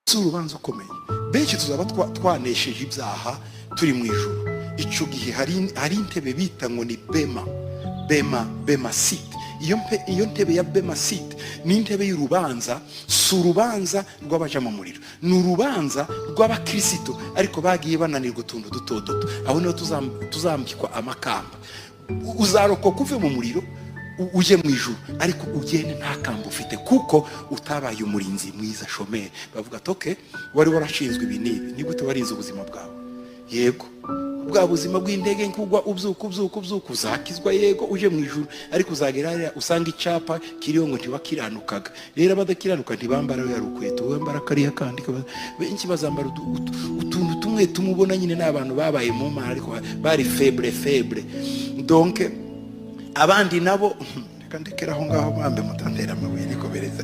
si urubanza ukomeye. Benshi tuzaba twanesheje ibyaha turi mu ijuru. Icyo gihe hari intebe bita ngo ni bema seat. Iyo ntebe ya bema seat ni intebe y'urubanza. Si urubanza rw'abaja mu muriro, ni urubanza rw'abakristo ariko bagiye bananirwa utuntu duto duto. Aho niho tuzambikwa amakamba. Uzarokoka uve mu muriro uje mu ijuru, ariko ugende nta kamba ufite kuko utabaye umurinzi mwiza. Shomeri bavuga ati okay, wari warashinzwe ibi n'ibi, ni gute warinze ubuzima bwawe? Yego, bwa buzima bw'indege nkugwa ubyuka uzakizwa, yego uje mu ijuru, ariko uzagera hariya usanga icapa kiriho ngo ntibakiranukaga. Rero abadakiranuka ntibambara ya rukweto, wambara kariya kandi. Benshi bazambara utuntu tumwe tumubona nyine n'abantu babaye mu mara ariko bari faible. Donc abandi nabo reka ndekera aho ngaho bambe mutantera amabuye nikobereza.